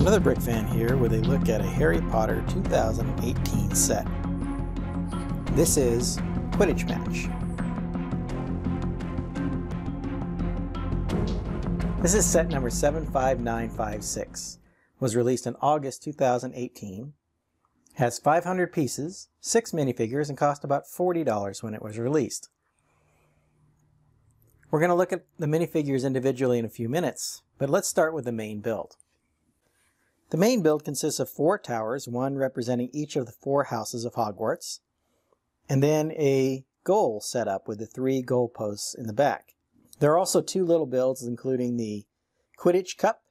Another Brick fan here with a look at a Harry Potter 2018 set. This is Quidditch Match. This is set number 75956. Was released in August 2018. Has 500 pieces, 6 minifigures, and cost about $40 when it was released. We're going to look at the minifigures individually in a few minutes, but let's start with the main build. The main build consists of 4 towers, one representing each of the 4 houses of Hogwarts, and then a goal set up with the 3 goalposts in the back. There are also 2 little builds, including the Quidditch Cup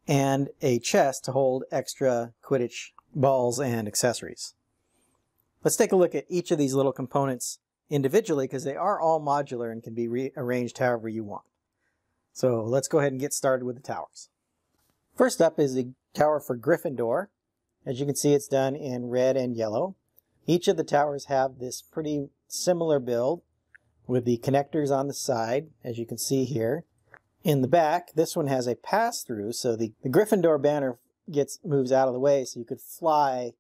and a chest to hold extra Quidditch balls and accessories. Let's take a look at each of these little components individually because they are all modular and can be rearranged however you want. So let's go ahead and get started with the towers. First up is the tower for Gryffindor. As you can see, it's done in red and yellow. Each of the towers have this pretty similar build with the connectors on the side, as you can see here. In the back, this one has a pass-through, so the Gryffindor banner moves out of the way so you could fly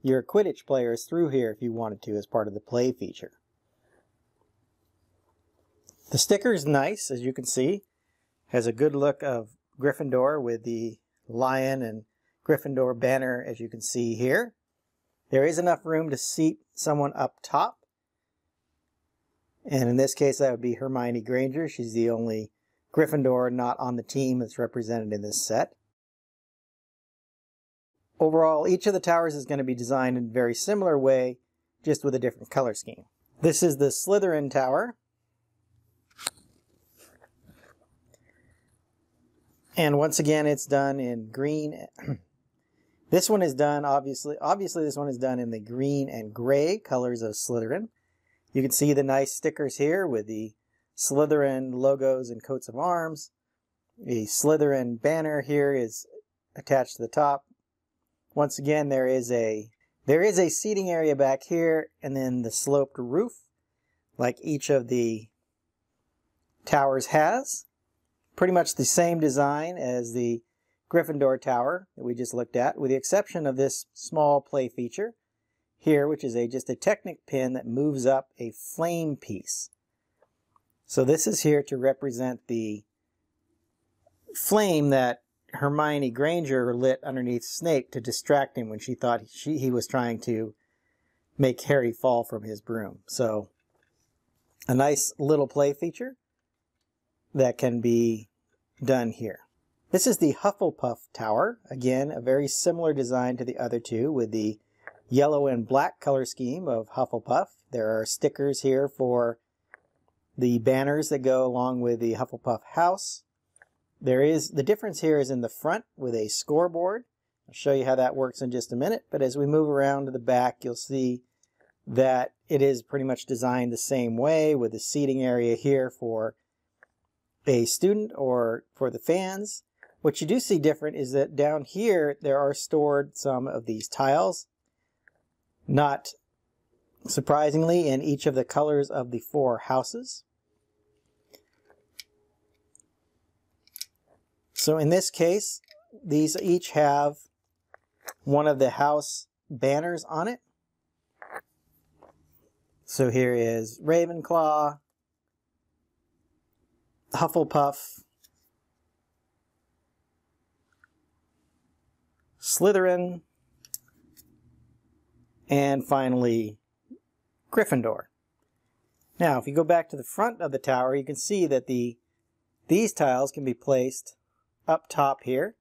your Quidditch players through here if you wanted to as part of the play feature. The sticker is nice, as you can see. Has a good look of Gryffindor with the lion and Gryffindor banner, as you can see here. There is enough room to seat someone up top. And in this case, that would be Hermione Granger. She's the only Gryffindor not on the team that's represented in this set. Overall, each of the towers is going to be designed in a very similar way, just with a different color scheme. This is the Slytherin Tower. And once again, it's done in green. This one is done, obviously this one is done in the green and gray colors of Slytherin. You can see the nice stickers here with the Slytherin logos and coats of arms. The Slytherin banner here is attached to the top. Once again, there is a seating area back here, and then the sloped roof, like each of the towers has. Pretty much the same design as the Gryffindor Tower that we just looked at, with the exception of this small play feature here, which is just a Technic pin that moves up a flame piece. So this is here to represent the flame that Hermione Granger lit underneath Snape to distract him when she thought he was trying to make Harry fall from his broom. So a nice little play feature that can be done here. This is the Hufflepuff Tower. Again, a very similar design to the other two with the yellow and black color scheme of Hufflepuff. There are stickers here for the banners that go along with the Hufflepuff house. The difference here is in the front with a scoreboard. I'll show you how that works in just a minute, but as we move around to the back, you'll see that it is pretty much designed the same way with the seating area here for a student or for the fans. What you do see different is that down here there are stored some of these tiles, not surprisingly in each of the colors of the 4 houses. So in this case, these each have one of the house banners on it. So here is Ravenclaw, Hufflepuff, Slytherin, and finally Gryffindor. Now, if you go back to the front of the tower, you can see that these tiles can be placed up top here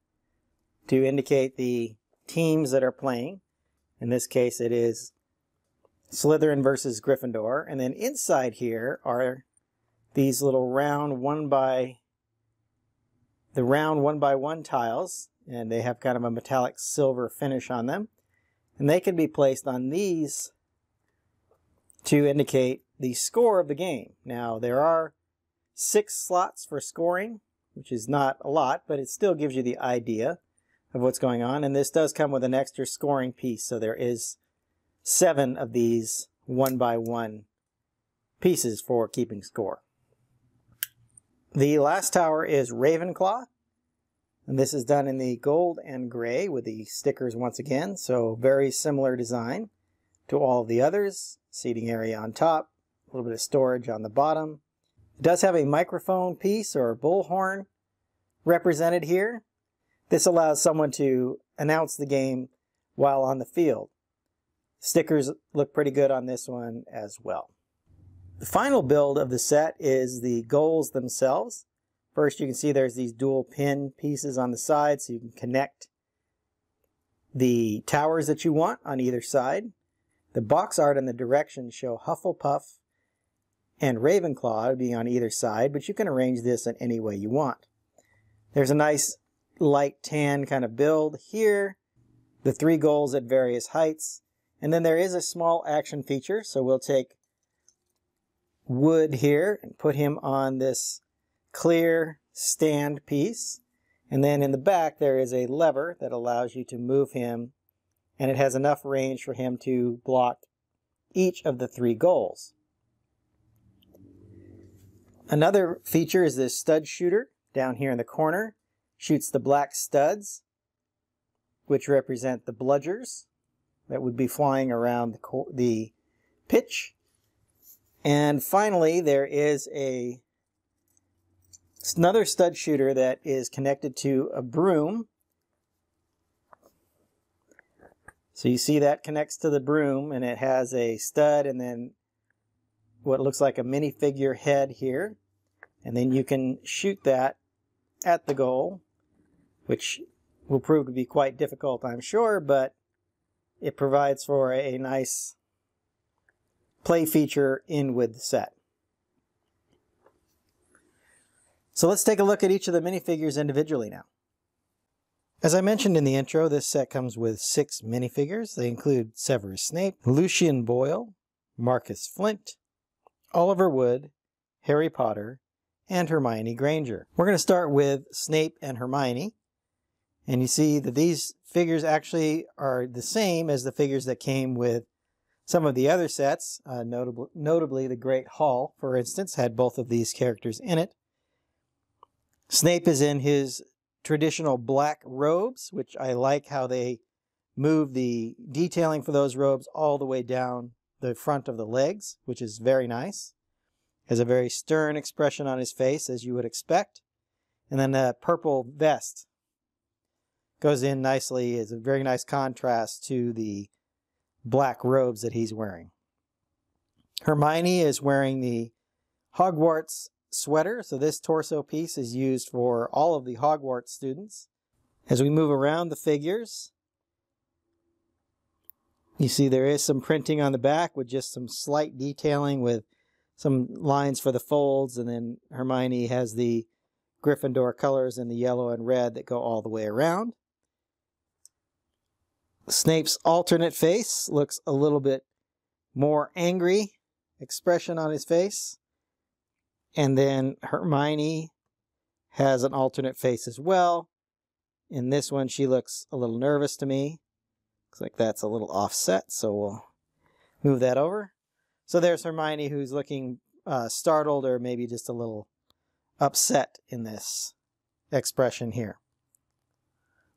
to indicate the teams that are playing. In this case, it is Slytherin versus Gryffindor. And then inside here are these little round one by one tiles, and they have kind of a metallic silver finish on them. And they can be placed on these to indicate the score of the game. Now, there are 6 slots for scoring, which is not a lot, but it still gives you the idea of what's going on. And this does come with an extra scoring piece, so there is 7 of these 1x1 pieces for keeping score. The last tower is Ravenclaw. And this is done in the gold and gray with the stickers once again. So very similar design to all of the others. Seating area on top, a little bit of storage on the bottom. It does have a microphone piece or bullhorn represented here. This allows someone to announce the game while on the field. Stickers look pretty good on this one as well. The final build of the set is the goals themselves. First, you can see there's these dual pin pieces on the side, so you can connect the towers that you want on either side. The box art and the directions show Hufflepuff and Ravenclaw being on either side, but you can arrange this in any way you want. There's a nice light tan kind of build here, the 3 goals at various heights, and then there is a small action feature, so we'll take Wood here and put him on this clear stand piece, and then in the back there is a lever that allows you to move him, and it has enough range for him to block each of the 3 goals. Another feature is this stud shooter down here in the corner. Shoots the black studs, which represent the bludgers that would be flying around the pitch. And finally, there is another stud shooter that is connected to a broom. So you see that connects to the broom, and it has a stud and then what looks like a minifigure head here. And then you can shoot that at the goal, which will prove to be quite difficult, I'm sure, but it provides for a nice play feature in with the set. So let's take a look at each of the minifigures individually now. As I mentioned in the intro, this set comes with 6 minifigures. They include Severus Snape, Lucian Boyle, Marcus Flint, Oliver Wood, Harry Potter, and Hermione Granger. We're going to start with Snape and Hermione. And you see that these figures actually are the same as the figures that came with some of the other sets. Notably, the Great Hall, for instance, had both of these characters in it. Snape is in his traditional black robes, which I like how they move the detailing for those robes all the way down the front of the legs, which is very nice. Has a very stern expression on his face, as you would expect. And then the purple vest goes in nicely, is a very nice contrast to the black robes that he's wearing. Hermione is wearing the Hogwarts sweater, so this torso piece is used for all of the Hogwarts students. As we move around the figures, you see there is some printing on the back with just some slight detailing with some lines for the folds, and then Hermione has the Gryffindor colors in the yellow and red that go all the way around. Snape's alternate face looks a little bit more angry expression on his face. And then Hermione has an alternate face as well. In this one, she looks a little nervous to me. Looks like that's a little offset, so we'll move that over. So there's Hermione, who's looking startled or maybe just a little upset in this expression here.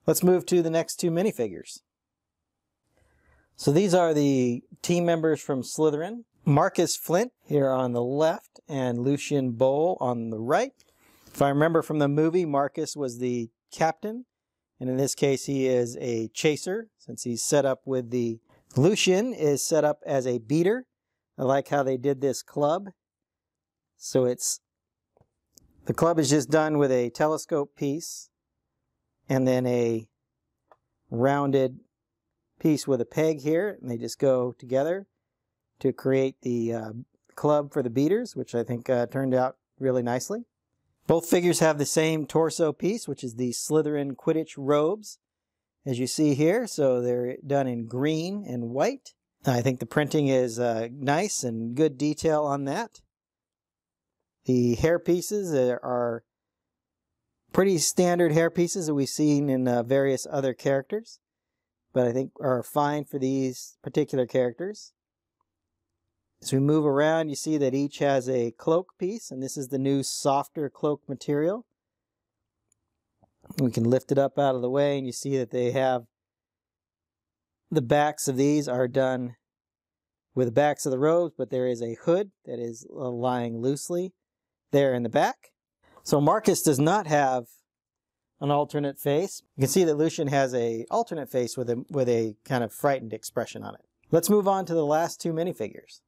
Let's move to the next 2 minifigures. So these are the team members from Slytherin. Marcus Flint here on the left and Lucian Boyle on the right. If I remember from the movie, Marcus was the captain, and in this case he is a chaser since he's set up with the... Lucian is set up as a beater. I like how they did this club. So the club is just done with a telescope piece and then a rounded piece with a peg here, and they just go together to create the club for the beaters, which I think turned out really nicely. Both figures have the same torso piece, which is the Slytherin Quiddich robes, as you see here. So they're done in green and white. I think the printing is nice and good detail on that. The hair pieces are pretty standard hair pieces that we've seen in various other characters, but I think are fine for these particular characters. As we move around, you see that each has a cloak piece, and this is the new softer cloak material. We can lift it up out of the way, and you see that they have the backs of these are done with the backs of the robes, but there is a hood that is lying loosely there in the back. So Marcus does not have an alternate face. You can see that Lucian has an alternate face with a kind of frightened expression on it. Let's move on to the last two minifigures.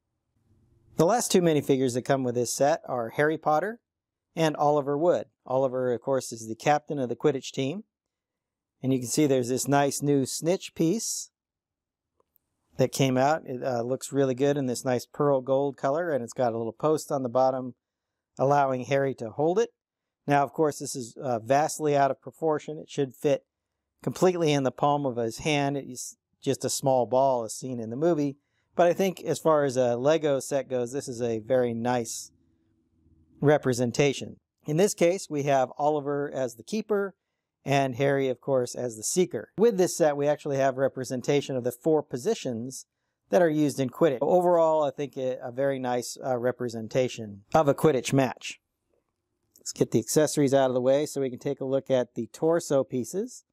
The last two minifigures that come with this set are Harry Potter and Oliver Wood. Oliver, of course, is the captain of the Quidditch team. And you can see there's this nice new snitch piece that came out. It looks really good in this nice pearl gold color, and it's got a little post on the bottom allowing Harry to hold it. Now, of course, this is vastly out of proportion. It should fit completely in the palm of his hand. It's just a small ball as seen in the movie. But I think as far as a Lego set goes, this is a very nice representation. In this case, we have Oliver as the keeper and Harry, of course, as the seeker. With this set, we actually have representation of the 4 positions that are used in Quidditch. Overall, I think a very nice representation of a Quidditch match. Let's get the accessories out of the way so we can take a look at the torso pieces.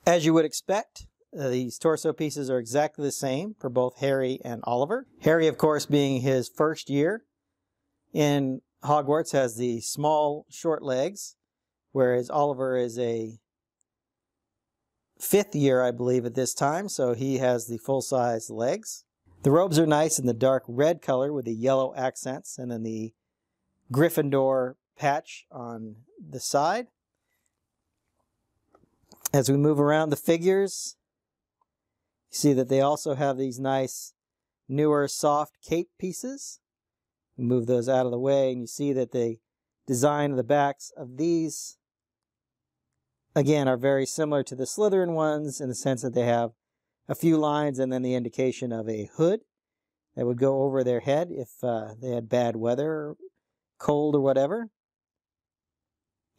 As you would expect, these torso pieces are exactly the same for both Harry and Oliver. Harry, of course, being his first year in Hogwarts, has the small, short legs, whereas Oliver is a 5th year, I believe, at this time, so he has the full-size legs. The robes are nice in the dark red color with the yellow accents, and then the Gryffindor patch on the side. As we move around the figures, you see that they also have these nice, newer, soft cape pieces. We move those out of the way, and you see that the design of the backs of these, again, are very similar to the Slytherin ones in the sense that they have a few lines and then the indication of a hood that would go over their head if they had bad weather or cold or whatever.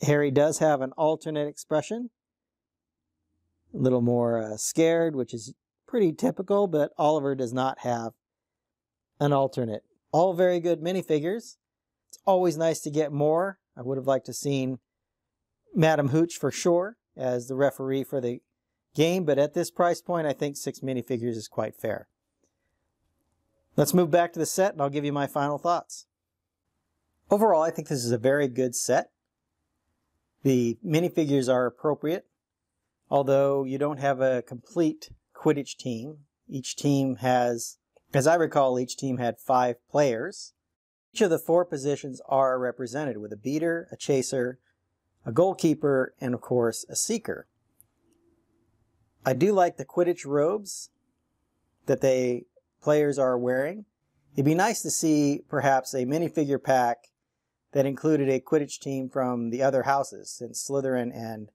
Harry does have an alternate expression, a little more scared, which is pretty typical, but Oliver does not have an alternate. All very good minifigures. It's always nice to get more. I would have liked to have seen Madam Hooch for sure as the referee for the game, but at this price point, I think 6 minifigures is quite fair. Let's move back to the set, and I'll give you my final thoughts. Overall, I think this is a very good set. The minifigures are appropriate, although you don't have a complete Quidditch team. Each team has, as I recall, each team had 5 players. Each of the 4 positions are represented with a beater, a chaser, a goalkeeper, and of course a seeker. I do like the Quidditch robes that the players are wearing. It'd be nice to see perhaps a minifigure pack that included a Quidditch team from the other houses, since Slytherin and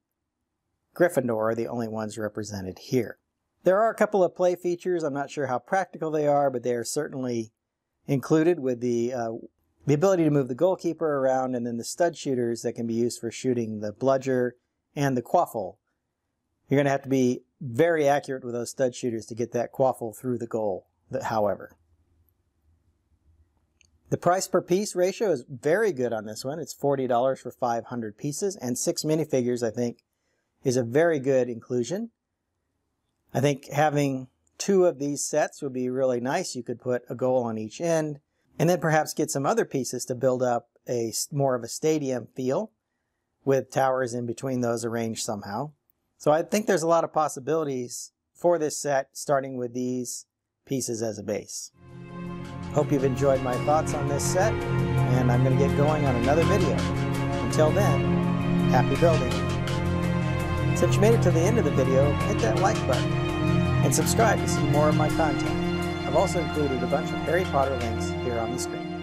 Gryffindor are the only ones represented here. There are a couple of play features. I'm not sure how practical they are, but they are certainly included with the ability to move the goalkeeper around, and then the stud shooters that can be used for shooting the bludger and the quaffle. You're going to have to be very accurate with those stud shooters to get that quaffle through the goal, however. The price per piece ratio is very good on this one. It's $40 for 500 pieces, and 6 minifigures, I think, is a very good inclusion. I think having 2 of these sets would be really nice. You could put a goal on each end, and then perhaps get some other pieces to build up more of a stadium feel with towers in between those arranged somehow. So I think there's a lot of possibilities for this set, starting with these pieces as a base. Hope you've enjoyed my thoughts on this set, and I'm going to get going on another video. Until then, happy building. Since you made it to the end of the video, hit that like button and subscribe to see more of my content. I've also included a bunch of Harry Potter links here on the screen.